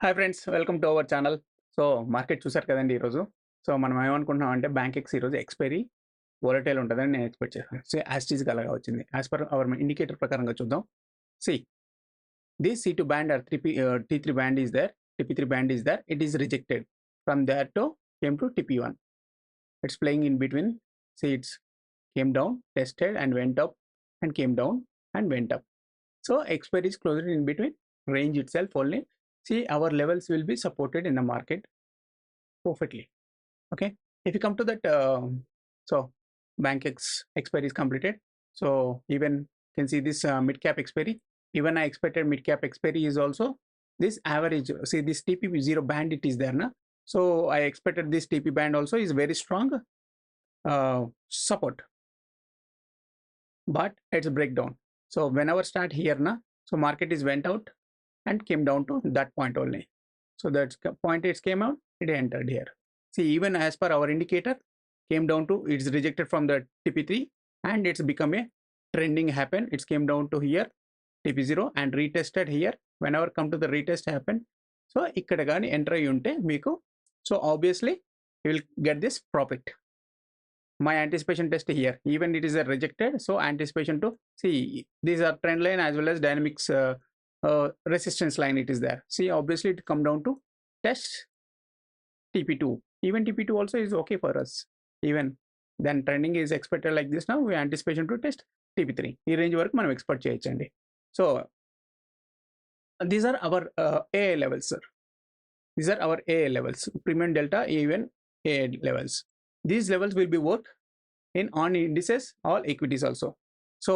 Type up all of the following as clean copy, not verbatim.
Hi friends, welcome to our channel. So market చూసారు కదండి ఈరోజు. సో మనం ఏమనుకుంటున్నాం అంటే బ్యాంక్ ఎక్స్ ఈరోజు ఎక్స్పైరీ వోలటైల్ ఉంటుందని నేను ఎక్స్పెక్ట్ చేశాను. సో యాజ్ టీజ్గా అలాగా వచ్చింది. యాజ్ పర్ అవర్ ఇండికేటర్ ప్రకారంగా చూద్దాం. See this C2 band or T3 band is there, TP3 band is there, it is rejected. From there to came to TP1. It's playing in between. See, it's came down, tested and went up and came down and went up. So expiry is closer in between range itself only. See, our levels will be supported in the market perfectly. Okay, if you come to that, so bank expiry is completed. So even can see this mid cap expiry. Even I expected mid cap expiry is also this average. See, this TP0 band, it is there na. So I expected this TP band also is very strong support, but it's breakdown. So whenever start here na, so market is went out and came down to that point only. So that point it came out, it entered here. See, even as per our indicator, came down to, it's rejected from the TP3 and it's become a trending happen. It's came down to here, TP0 and retested here. Whenever come to the retest happen, so ikkada gaani enter ayi unte meeku, so obviously you will get this profit. My anticipation test here, even it is a rejected, so anticipation to see these are trend line as well as dynamics resistance line, it is there. See, obviously it come down to test TP2. Even TP2 also is okay for us. Even then trending is expected like this. Now we anticipation to test TP3. ఈ range వరకు మనం expect చేయొచ్చండి. So these are our AA levels, sir. These are our AA levels, premium delta, even AA levels. These levels will be worked in on indices, all equities also. So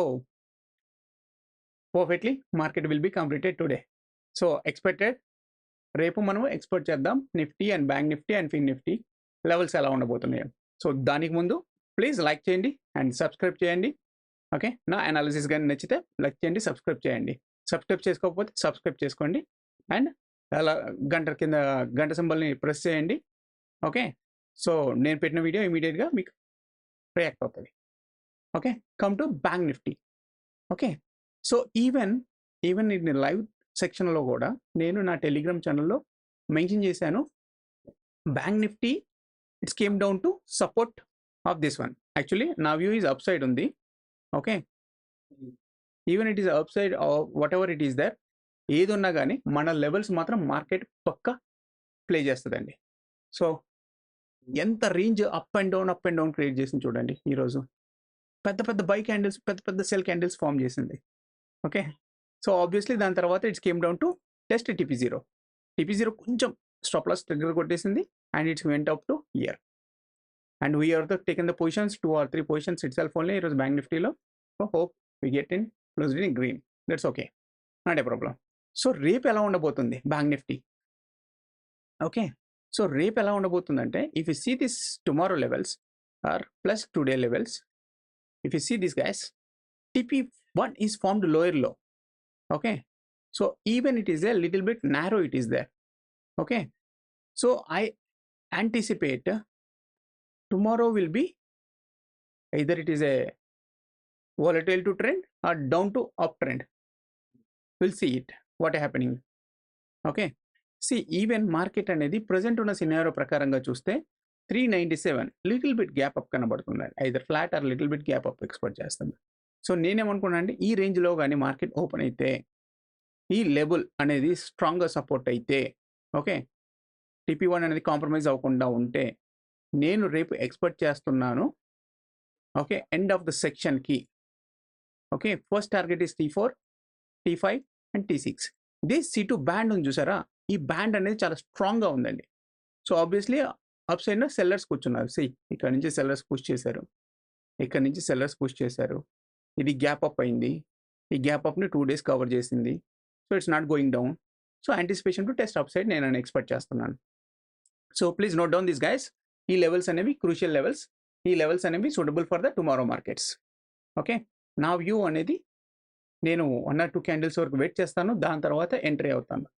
perfectly market will be completed today. So expected రేపు మనం expect చేద్దాం Nifty and bank Nifty and fin Nifty levels ఎలా ఉండబోతున్నాయి. So దానికి ముందు please like చేయండి and subscribe చేయండి. Okay, నా అనాలిసిస్ కానీ నచ్చితే లైక్ చేయండి, సబ్స్క్రైబ్ చేయండి. సబ్స్క్రైబ్ చేసుకోకపోతే సబ్స్క్రైబ్ చేసుకోండి అండ్ అలా గంట సింబల్ని ప్రెస్ చేయండి. ఓకే, సో నేను పెట్టిన వీడియో ఇమీడియట్గా మీకు రియాక్ట్ అవుతుంది. Okay, come to bank Nifty. Okay, so even in live సెక్షన్లో కూడా నేను నా టెలిగ్రామ్ ఛానల్లో మెన్షన్ చేశాను, bank Nifty it's came down to support of this one. Actually నా వ్యూ ఈజ్ అప్ సైడ్ ఉంది. Okay, even it is upside whatever it is there, ఏది ఉన్నా కానీ మన లెవెల్స్ మాత్రం మార్కెట్ పక్కా ప్లే చేస్తుందండి. సో ఎంత range up and down create చేసింది చూడండి ఈరోజు. పెద్ద పెద్ద బై క్యాండిల్స్, పెద్ద పెద్ద సెల్ క్యాండిల్స్ ఫామ్ చేసింది. ఓకే, సో ఆబ్వియస్లీ దాని తర్వాత it's came down to test TP0 కొంచెం స్టాప్ లాస్ ట్రిగ్గర్ కొట్టేసింది and it's went up to here and we are taken the positions 2 or 3 positions itself only ఈరోజు bank నిఫ్టీలో. So hope we get in closed in green, that's okay, not a problem. So రేపు ఎలా ఉండబోతుంది bank Nifty? Okay, so రేపు ఎలా ఉండబోతుందంటే, if you see this tomorrow levels are plus today levels, if you see this guys, TP1 is formed lower low. Okay, so even it is a little bit narrow, it is there. Okay, so I anticipate tomorrow will be either it is a volatile to trend or down to uptrend. We'll see it what is happening. Okay, see, even market అనేది present ఉన్న scenario ప్రకారంగా చూస్తే 397 little bit gap up కనబడుతుంది. Either flat are little bit gap up expect చేస్తుంది. So నేనేమనుకున్నాను అంటే, ఈ రేంజ్లో కానీ మార్కెట్ ఓపెన్ అయితే, ఈ లెవెల్ అనేది స్ట్రాంగ్గా సపోర్ట్ అయితే, ఓకే, TP1 అనేది కాంప్రమైజ్ అవ్వకుండా ఉంటే, నేను రేపు ఎక్స్పెక్ట్ చేస్తున్నాను, ఓకే, ఎండ్ ఆఫ్ ద సెక్షన్కి. Okay, first target is T4, T5 and T6. This C2 band ఉంది చూసారా, ఈ బ్యాండ్ అనేది చాలా స్ట్రాంగ్గా ఉందండి. So obviously up side sellers కూర్చున్నారు. సి, ఇక్కడ నుంచి సెల్లర్స్ పుష్ చేశారు, ఇక్కడ నుంచి సెల్లర్స్ పుష్ చేశారు, ఇది గ్యాప్ అప్ అయింది, ఈ గ్యాప్ అప్ని 2 days కవర్ చేసింది. So it's not going down. So anticipation to test up side నేను ఎక్స్పెక్ట్ చేస్తున్నాను. So please note down this guys. ఈ లెవెల్స్ అనేవి క్రూషియల్ లెవెల్స్. ఈ లెవెల్స్ అనేవి suitable for the tomorrow markets. Okay, నా view అనేది నేను 1 or 2 క్యాండిల్స్ వరకు వెయిట్ చేస్తాను, దాని తర్వాత ఎంట్రీ అవుతాను.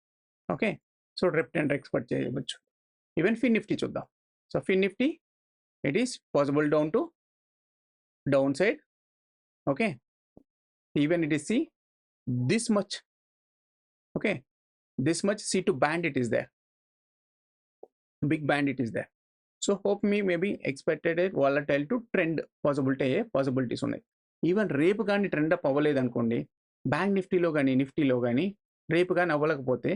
ఓకే, సో రేపు ఎంట్రీ ఎక్స్పెక్ట్ చేయవచ్చు. ఈవెన్ ఫిన్ నిఫ్టీ చూద్దాం. So fin nifty, it is possible down to downside. Okay, even it is see this much. Okay, this much C2 band it is there, big band it is there. So hope me maybe expected a volatile to trend possibility అయ్యే possibilities ఉన్నాయి. Even రేపు కానీ trend up అవ్వలేదు అనుకోండి, bank నిఫ్టీలో కానీ నిఫ్టీలో కానీ రేపు కానీ అవ్వలేకపోతే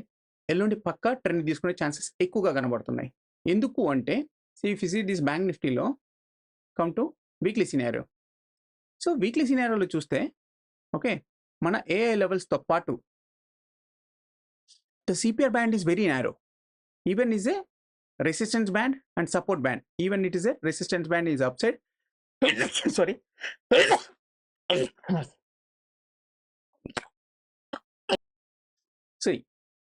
ఎల్లుండి పక్కా ట్రెండ్ తీసుకునే ఛాన్సెస్ ఎక్కువగా కనబడుతున్నాయి. ఎందుకు అంటే if you see this bank నిఫ్టీలో come to weekly scenario. So weekly సినారియోలో చూస్తే ఓకే, మన ఏఐ లెవెల్స్తో పాటు the CPR band is very narrow. Even is a resistance band and support band. Even it is a resistance band is upside. Sorry. See,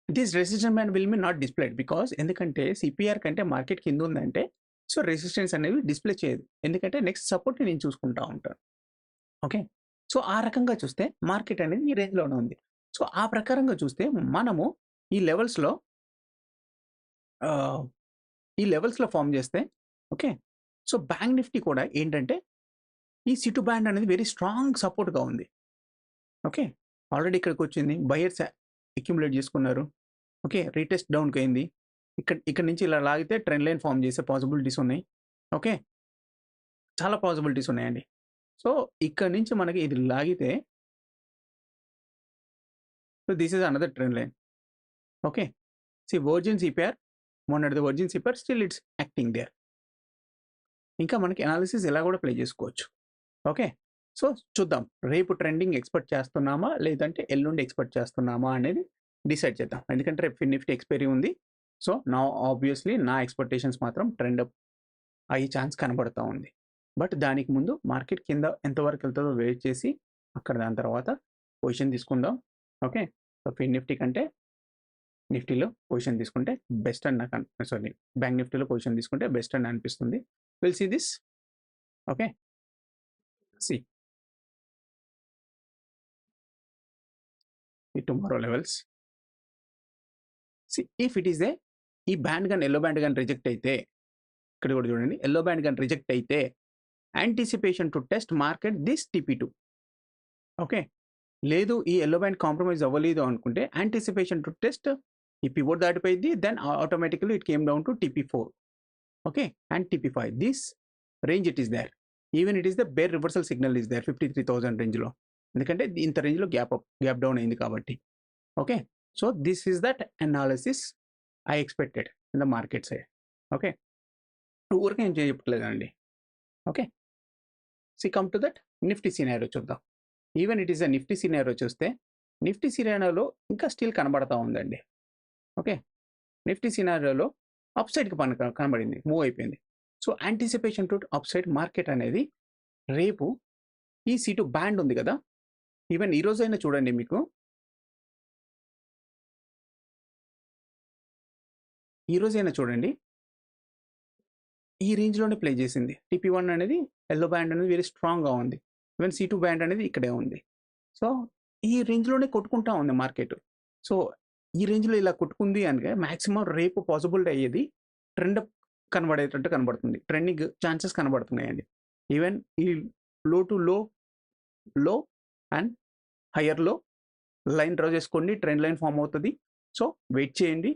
this resistance band will be not displayed because ఎందుకంటే CPR కంటే market కింద ఉందంటే so resistance అనేది display చేయదు, ఎందుకంటే next support నేను చూసుకుంటా ఉంటాను. ఓకే, సో ఆ రకంగా చూస్తే మార్కెట్ అనేది ఈ రేంజ్లోనే ఉంది. సో ఆ ప్రకారంగా చూస్తే మనము ఈ లెవెల్స్లో ఫామ్ చేస్తే ఓకే. సో బ్యాంక్ నిఫ్టీ కూడా ఏంటంటే ఈ సిటు బ్యాండ్ అనేది వెరీ స్ట్రాంగ్ సపోర్ట్గా ఉంది. ఓకే, ఆల్రెడీ ఇక్కడికి వచ్చింది, బయర్స్ అక్యుములేట్ చేసుకున్నారు. ఓకే, రీటెస్ట్ డౌన్కి అయింది. ఇక్కడ నుంచి ఇలా లాగితే ట్రెండ్ లైన్ ఫామ్ చేసే పాసిబిలిటీస్ ఉన్నాయి. ఓకే, చాలా పాసిబిలిటీస్ ఉన్నాయండి. సో ఇక్కడ నుంచి మనకి ఇది లాగితే so this is another trend line. Okay, see virgin CPR మొన్నటిది virgin CPR still it's acting there. ఇంకా మనకి అనాలిసిస్ ఎలా కూడా ప్లే చేసుకోవచ్చు. ఓకే, సో చూద్దాం రేపు ట్రెండింగ్ ఎక్స్పెక్ట్ చేస్తున్నామా లేదంటే ఎల్లుండి ఎక్స్పెక్ట్ చేస్తున్నామా అనేది డిసైడ్ చేద్దాం. ఎందుకంటే రేపు నిఫ్టీ ఎక్స్పైరీ ఉంది. సో నా ఆబ్వియస్లీ నా ఎక్స్పెక్టేషన్స్ మాత్రం ట్రెండ్ అప్ అయ్యే ఛాన్స్ కనబడుతూ ఉంది. బట్ దానికి ముందు మార్కెట్ కింద ఎంతవరకు వెళ్తుందో వెయిట్ చేసి అక్కడ దాని తర్వాత పొజిషన్ తీసుకుందాం. ఓకే, సో నిఫ్టీ కంటే నిఫ్టీలో పొజిషన్ తీసుకుంటే బెస్ట్ అని నాకు బ్యాంక్ నిఫ్టీలో పొజిషన్ తీసుకుంటే బెస్ట్ అని అనిపిస్తుంది. Will see this. Okay, see ఈ tomorrow levels. See if it is a ఈ బ్యాండ్ కానీ ఎల్లో బ్యాండ్ కానీ రిజెక్ట్ అయితే, ఇక్కడ కూడా చూడండి, ఎల్లో బ్యాండ్ కానీ రిజెక్ట్ అయితే anticipation to test market this TP2. Okay, లేదు ఈ ఎల్లో బ్యాండ్ కాంప్రమైజ్ అవ్వలేదు అనుకుంటే యాంటిసిపేషన్ టు టెస్ట్ ఈ పివోట్ దాటిపోయింది, then automatically it came down to TP4. Okay, and TP5 this range it is there. Even it is the bear reversal signal is there 53,000 రేంజ్లో, ఎందుకంటే ఇంత రేంజ్లో gap down అయింది కాబట్టి. Okay, so this is that analysis I expected in the market side. Okay, ఊరికే ఏం చెప్పట్లేదండి. Okay, see come to that Nifty scenario చూద్దాం. Even it is a Nifty scenario చూస్తే నిఫ్టీ సినారియోలో ఇంకా స్టిల్ కనబడతా ఉందండి. ఓకే, నిఫ్టీ సినారియోలో అప్ సైడ్కి కనబడింది, మూవ్ అయిపోయింది. So anticipation to up side market అనేది రేపు ఈ C2 బ్యాండ్ ఉంది కదా, ఈవెన్ ఈ రోజైనా చూడండి, మీకు ఈ రోజైనా చూడండి ఈ రేంజ్లోనే ప్లే చేసింది. TP1 అనేది ఎల్లో బ్యాండ్ అనేది వెరీ స్ట్రాంగ్గా ఉంది. ఈవెన్ C2 బ్యాండ్ అనేది ఇక్కడే ఉంది. సో ఈ రేంజ్లోనే కొట్టుకుంటా ఉంది మార్కెట్. సో ఈ రేంజ్లో ఇలా కొట్టుకుంది అంటే మ్యాక్సిమం రేపు పాసిబిలిటీ అయ్యేది ట్రెండ్ అప్ కనబడేటట్టు కనబడుతుంది, ట్రెండింగ్ ఛాన్సెస్ కనబడుతున్నాయండి. ఈవెన్ ఈ లో టు లో అండ్ హయ్యర్ లో లైన్ డ్రా చేసుకోండి, ట్రెండ్ లైన్ ఫామ్ అవుతుంది. సో వెయిట్ చేయండి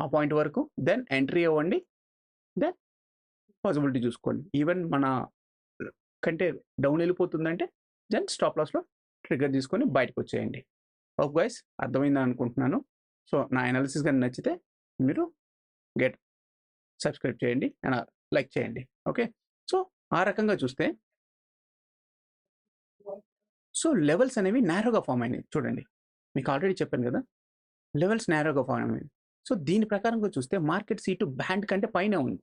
ఆ పాయింట్ వరకు, దెన్ ఎంట్రీ అవ్వండి, దెన్ పాసిబిలిటీ చూసుకోండి. ఈవెన్ మన కంటే డౌన్ వెళ్ళిపోతుందంటే దెన్ స్టాప్ లాస్లో ట్రిగర్ తీసుకొని బయటకు వచ్చేయండి. ఓకే గైస్, అర్థమైందని అనుకుంటున్నాను. సో నా అనాలిసిస్ కానీ నచ్చితే మీరు సబ్స్క్రైబ్ చేయండి అండ్ లైక్ చేయండి. ఓకే, సో ఆ రకంగా చూస్తే సో లెవెల్స్ అనేవి నేరోగా ఫామ్ అయినాయి. చూడండి, మీకు ఆల్రెడీ చెప్పాను కదా, లెవెల్స్ నేరోగా ఫామ్ అయినాయి. సో దీని ప్రకారంగా చూస్తే మార్కెట్ C2 బ్యాండ్ కంటే పైన ఉంది.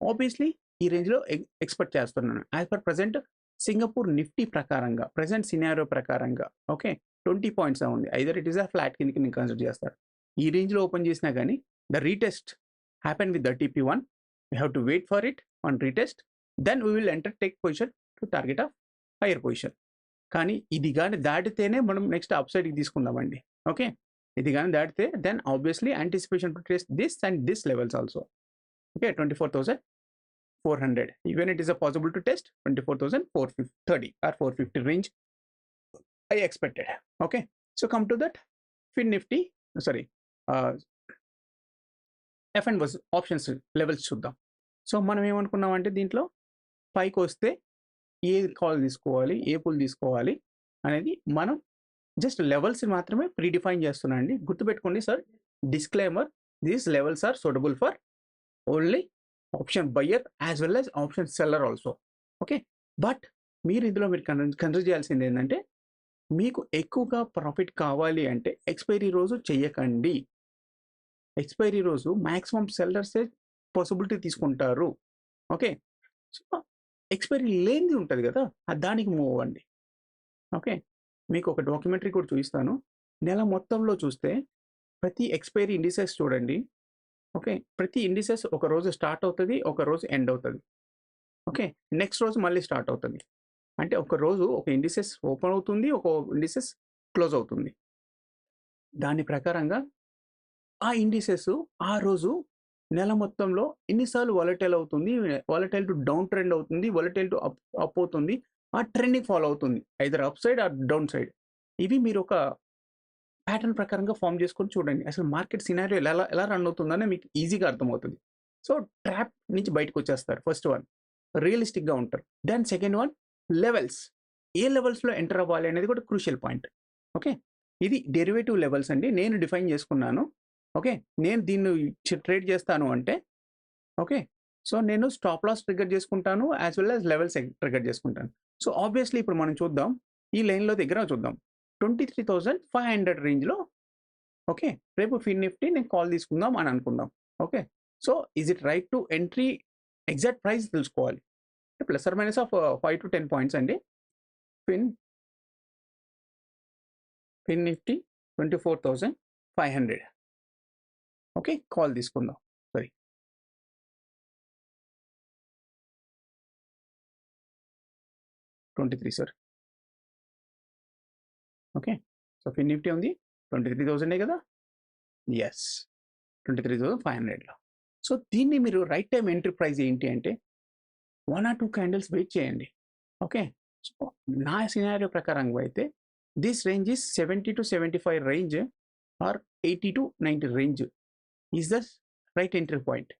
ఆబ్వియస్లీ ఈ రేంజ్లో ఎక్స్పెక్ట్ చేస్తున్నాను. As per present Singapore Nifty ప్రకారంగా ప్రజెంట్ సినారియో ప్రకారంగా ఓకే 20 పాయింట్స్ ఉంది. Either it is a flat కిందకి నేను కన్సిడర్ చేస్తాను. ఈ రేంజ్లో ఓపెన్ చేసినా కానీ the retest happen with the TP1. You have to wait for it on retest, then we will enter take position to target of higher position. కానీ ఇది కానీ దాటితేనే మనం నెక్స్ట్ అప్ సైడ్కి తీసుకుందామండి. ఓకే, ఇది కానీ దాటితే then obviously anticipation to test this and this levels also. Okay, 24,400. Even it is a possible to test 24,430 or 450 range I expected. Okay, so come to that Fin Nifty, sorry, F and వస్ options levels చూద్దాం. So మనం ఏమనుకున్నామంటే దీంట్లో పైకి వస్తే ఏ call తీసుకోవాలి, ఏ pull తీసుకోవాలి అనేది మనం జస్ట్ లెవెల్స్ మాత్రమే ప్రీడిఫైన్ చేస్తున్నాను అండి. గుర్తుపెట్టుకోండి sir, disclaimer, these levels are suitable for only option buyer as well as option seller also. Okay, but మీరు ఇందులో మీరు కన్సిడర్ చేయాల్సింది ఏంటంటే మీకు ఎక్కువగా ప్రాఫిట్ కావాలి అంటే ఎక్స్పైరీ రోజు చెయ్యకండి. ఎక్స్పైరీ రోజు మ్యాక్సిమం సెల్లర్సే పాసిబిలిటీ తీసుకుంటారు. ఓకే, సో ఎక్స్పైరీ లేనిది ఉంటుంది కదా, దానికి మూవ్ అవ్వండి. ఓకే, మీకు ఒక డాక్యుమెంటరీ కూడా చూపిస్తాను. నెల మొత్తంలో చూస్తే ప్రతి ఎక్స్పైరీ ఇండిసెస్ చూడండి. ఓకే, ప్రతి ఇండిసెస్ ఒక రోజు స్టార్ట్ అవుతుంది, ఒక రోజు ఎండ్ అవుతుంది. ఓకే, నెక్స్ట్ రోజు మళ్ళీ స్టార్ట్ అవుతుంది. అంటే ఒక రోజు ఒక ఇండిసెస్ ఓపెన్ అవుతుంది, ఒక ఇండిసెస్ క్లోజ్ అవుతుంది. దాని ప్రకారంగా ఆ ఇండిసెస్ ఆ రోజు నెల మొత్తంలో ఎన్నిసార్లు వాలటైల్ అవుతుంది, వాలటైల్ టు డౌన్ ట్రెండ్ అవుతుంది, వాలటైల్ టు అప్ అవుతుంది, ఆ ట్రెండింగ్ ఫాలో అవుతుంది, either upside or downside. ఇవి మీరు ఒక ప్యాటర్న్ ప్రకారంగా ఫామ్ చేసుకొని చూడండి. అసలు మార్కెట్ సినారియో ఎలా రన్ అవుతుందని మీకు ఈజీగా అర్థమవుతుంది. సో ట్రాప్ నుంచి బయటకు వచ్చేస్తారు. ఫస్ట్ వన్ రియలిస్టిక్గా ఉంటారు. Then second one levels. ఏ లెవెల్స్లో ఎంటర్ అవ్వాలి అనేది కూడా క్రూషియల్ పాయింట్. ఓకే, ఇది డెరివేటివ్ లెవెల్స్ అండి, నేను డిఫైన్ చేసుకున్నాను. ఓకే, నేను దీన్ని ట్రేడ్ చేస్తాను అంటే ఓకే, సో నేను స్టాప్ లాస్ ట్రిగర్ చేసుకుంటాను as well as levels trigger చేసుకుంటాను. సో ఆబ్వియస్లీ ఇప్పుడు మనం చూద్దాం, ఈ లైన్లో దగ్గర చూద్దాం 23,500 రేంజ్లో. ఓకే, రేపు ఫిన్ నిఫ్టీ నేను కాల్ తీసుకుందాం అని అనుకుందాం. Okay, so is it right to entry? Exact price తెలుసుకోవాలి, plus or minus of 5 to 10 points అండి. Fin Nifty 24,500. ఓకే, కాల్ తీసుకుందాం. Sorry, 23 sir. Okay, so Fin Nifty ఉంది 23,000 కదా. ఎస్, 23,500లో. సో దీన్ని మీరు రైట్ టైం ఎంట్రీ ప్రైస్ ఏంటి అంటే 1 or 2 candles wait చేయండి. ఓకే, సో నా సినారియో ప్రకారంగా అయితే this range is 70 to 75 range or 80 to 90 range is the right entry point.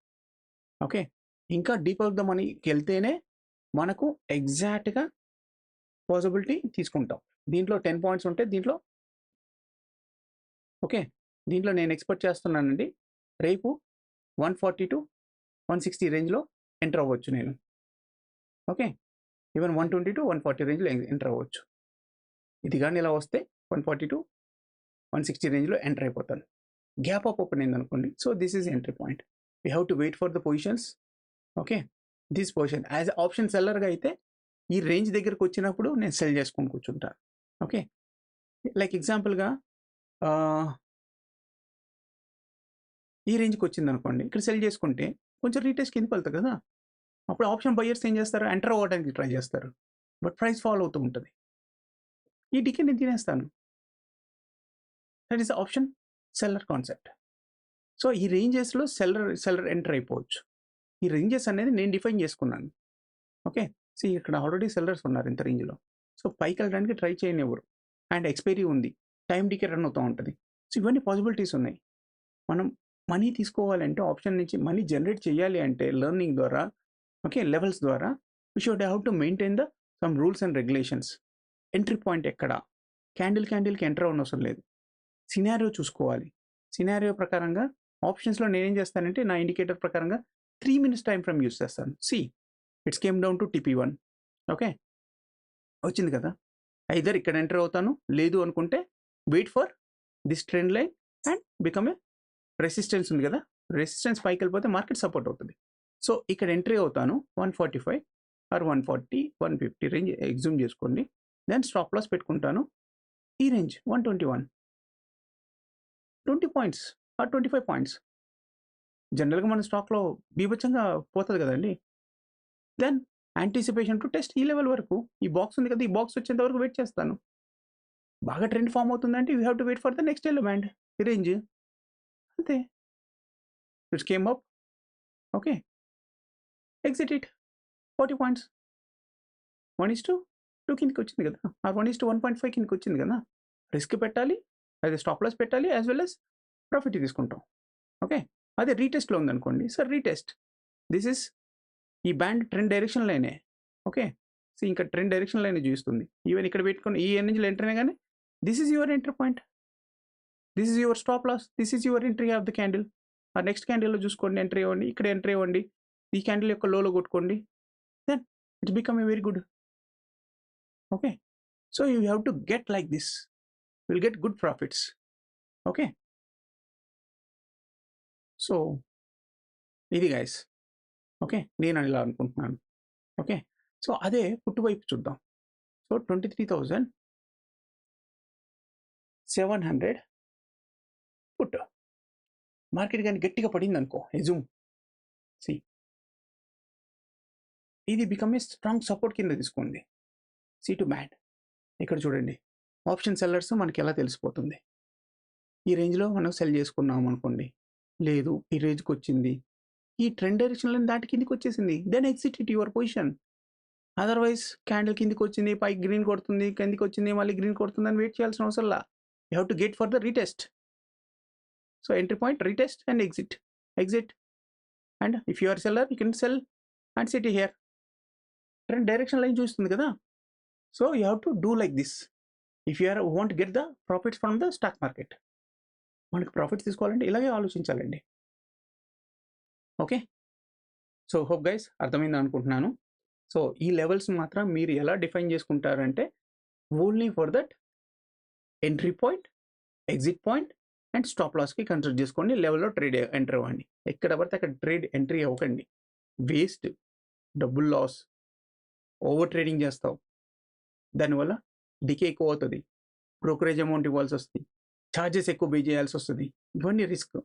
Okay, ఇంకా డీప్ అవుదామని వెళ్తేనే మనకు ఎగ్జాక్ట్గా పాసిబిలిటీ తీసుకుంటాం. దీంట్లో 10 పాయింట్స్ ఉంటే దీంట్లో ఓకే, దీంట్లో నేను ఎక్స్పెక్ట్ చేస్తున్నానండి రేపు 140 to 160 రేంజ్లో ఎంటర్ అవ్వచ్చు నేను. ఓకే, ఈవెన్ 120 to 140 రేంజ్లో ఎంటర్ అవ్వచ్చు. ఇది కానీ ఇలా వస్తే 140 to 160 రేంజ్లో ఎంటర్ అయిపోతాను. గ్యాప్ అప్ ఓపెన్ అయింది అనుకోండి, so this is entry point. We have to wait for the positions. Okay, this position as option సెల్లర్గా అయితే ఈ రేంజ్ దగ్గరకు వచ్చినప్పుడు నేను సెల్ చేసుకొని కూర్చుంటాను. ఓకే, లైక్ ఎగ్జాంపుల్గా ఈ రేంజ్కి వచ్చింది అనుకోండి, ఇక్కడ సెల్ చేసుకుంటే కొంచెం రీటెస్ట్ కిందకి వెళ్తారు కదా, అప్పుడు ఆప్షన్ బయర్స్ ఏం చేస్తారు, ఎంటర్ అవ్వడానికి ట్రై చేస్తారు, బట్ ప్రైస్ ఫాలో అవుతూ ఉంటుంది. ఈ డికే నేను తినేస్తాను. That is option seller concept. So ఈ రేంజెస్లో సెల్లర్ ఎంటర్ అయిపోవచ్చు. ఈ రేంజెస్ అనేది నేను డిఫైన్ చేసుకున్నాను. ఓకే, సో ఇక్కడ ఆల్రెడీ సెల్లర్స్ ఉన్నారు ఇంత రేంజ్లో. సో పైకి వెళ్ళడానికి ట్రై చేయనివ్వరు, అండ్ ఎక్స్పైరీ ఉంది, టైం డికే రన్ అవుతూ ఉంటుంది. సో ఇవన్నీ పాసిబిలిటీస్ ఉన్నాయి. మనం మనీ తీసుకోవాలంటే, ఆప్షన్ నుంచి మనీ జనరేట్ చేయాలి అంటే లెర్నింగ్ ద్వారా, ఓకే, లెవెల్స్ ద్వారా we should have to maintain the sum rules and regulations. Entry point ఎక్కడ, క్యాండిల్కి ఎంటర్ అవ్వనవసరం అవసరం లేదు, సినారియో చూసుకోవాలి. సినారియో ప్రకారంగా ఆప్షన్స్లో నేనేం చేస్తానంటే నా ఇండికేటర్ ప్రకారంగా 3 minutes టైం ఫ్రేమ్ యూస్ చేస్తాను. It's came down to TP1. Okay, వచ్చింది కదా, ఐదర్ ఇక్కడ ఎంటర్ అవుతాను, లేదు అనుకుంటే wait for this trend line and become a resistance ఉంది కదా, రెసిస్టెన్స్ పైకి వెళ్ళిపోతే మార్కెట్ సపోర్ట్ అవుతుంది. సో ఇక్కడ ఎంట్రీ అవుతాను 145 ఆర్ 140, 150 రేంజ్ ఎగ్జూమ్ చేసుకోండి. దెన్ స్టాప్ లాస్ పెట్టుకుంటాను ఈ రేంజ్ 121, 20 పాయింట్స్ ఆర్ 25 పాయింట్స్. జనరల్గా మన స్టాక్లో బీభత్సంగా పోతుంది కదండి. దెన్ యాంటిసిపేషన్ టు టెస్ట్ ఈ లెవెల్ వరకు, ఈ బాక్స్ ఉంది కదా, ఈ బాక్స్ వచ్చేంత వరకు వెయిట్ చేస్తాను. బాగా ట్రెండ్ ఫామ్ అవుతుందంటే you have to wait for the next element range. అంతే, it's came up. Okay, exit it 40 points, 1:2 కిందకి వచ్చింది కదా, ఆ 1:1.5 కిందకి వచ్చింది కదా. రిస్క్ పెట్టాలి, అది స్టాప్ లాస్ పెట్టాలి, యాజ్ వెల్ యాజ్ ప్రాఫిట్ తీసుకుంటాం. ఓకే, అదే రీటెస్ట్లో ఉందనుకోండి, సార్ రీటెస్ట్ దిస్ ఇస్ ఈ బ్యాండ్ ట్రెండ్ డైరెక్షన్ లైనే. ఓకే, సో ఇంకా ట్రెండ్ డైరెక్షన్ లైన్ చూస్తుంది. ఈవెన్ ఇక్కడ పెట్టుకుని ఈ ఎనర్జీలో ఎంటర్ అయినా కానీ this is your enter point, this is your stop loss, this is your entry of the candle. ఆ నెక్స్ట్ క్యాండిల్లో చూసుకోండి, ఎంట్రీ ఇవ్వండి, ఇక్కడ ఎంట్రీ ఇవ్వండి, ఈ క్యాండిల్ యొక్క లోలో కొట్టుకోండి, then it's become a very good. Okay, so you have to get like this, will get good profits. Okay, so ఇది గైస్. ఓకే, నేను ఇలా అనుకుంటున్నాను. ఓకే, సో అదే పుట్టు వైపు చూద్దాం. సో 23,700 పుట్ మార్కెట్ కానీ గట్టిగా పడింది అనుకో, ఎజూమ్ సి ఇది బికమ్ ఏ స్ట్రాంగ్ సపోర్ట్ కింద తీసుకోండి. సి టు బ్యాండ్ ఇక్కడ చూడండి, ఆప్షన్ సెల్లర్స్ మనకి ఎలా తెలిసిపోతుంది. ఈ రేంజ్లో మనం సెల్ చేసుకున్నాం అనుకోండి, లేదు ఈ రేంజ్కి వచ్చింది, ఈ ట్రెండ్ డైరెక్షన్లో దాటి కిందికి వచ్చేసింది, then exit it your position. Otherwise candle కిందికి వచ్చింది, పైకి గ్రీన్ కొడుతుంది, కిందికి వచ్చింది, మళ్ళీ గ్రీన్ కొడుతుంది అని వెయిట్ చేయాల్సిన అవసరంలా. You have to get for the retest. So entry point retest and exit and if you are seller you can sell and sit here. Trend direction line చూస్తుంది కదా, so you have to do like this if you are want get the profits from the stock market. మనకి profits తీసుకోవాలంటే ఇలాగే ఆలోచించాలండి. Okay, so hope guys అర్థమైంది అనుకుంటున్నాను. So ఈ levels మాత్రం మీరు ఎలా define చేసుకుంటారంటే only for that entry point, exit point and stop లాస్కి కన్సిడర్ చేసుకోండి. లెవెల్లో ట్రేడ్ ఎంటర్ అవ్వండి, ఎక్కడ పడితే అక్కడ ట్రేడ్ ఎంట్రీ అవ్వకండి. వేస్ట్, డబ్బులు లాస్, ఓవర్ ట్రేడింగ్ చేస్తావు, దానివల్ల డికే ఎక్కువ అవుతుంది, బ్రోకరేజ్ అమౌంట్ ఇవ్వాల్సి వస్తుంది, ఛార్జెస్ ఎక్కువ పే చేయాల్సి వస్తుంది. ఇవన్నీ రిస్క్,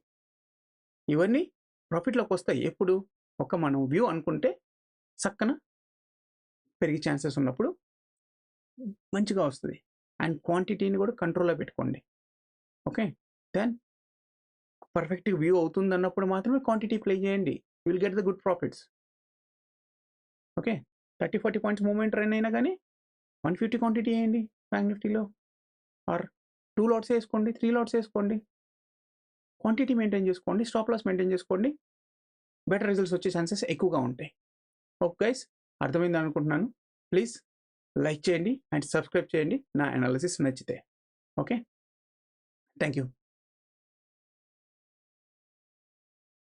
ఇవన్నీ ప్రాఫిట్లోకి వస్తాయి ఎప్పుడు ఒక మనం వ్యూ అనుకుంటే చక్కన పెరిగే ఛాన్సెస్ ఉన్నప్పుడు మంచిగా వస్తుంది. అండ్ క్వాంటిటీని కూడా కంట్రోల్లో పెట్టుకోండి. ఓకే, దెన్ పర్ఫెక్ట్గా వ్యూ అవుతుంది అన్నప్పుడు మాత్రమే క్వాంటిటీ ప్లే చేయండి, you will get the good profits. Okay, 30-40 points movement run అయినా కానీ 150 క్వాంటిటీ వేయండి బ్యాంక్ నిఫ్టీలో, ఆర్ 2 లాట్స్ వేసుకోండి, 3 లాట్స్ వేసుకోండి, క్వాంటిటీ మెయింటైన్ చేసుకోండి, స్టాప్ లాస్ మెయింటైన్ చేసుకోండి, బెటర్ రిజల్ట్స్ వచ్చే ఛాన్సెస్ ఎక్కువగా ఉంటాయి. ఓకే గైస్, అర్థమైంది అనుకుంటున్నాను. ప్లీజ్ లైక్ చేయండి అండ్ సబ్స్క్రైబ్ చేయండి నా అనాలిసిస్ నచ్చితే. Okay, thank you.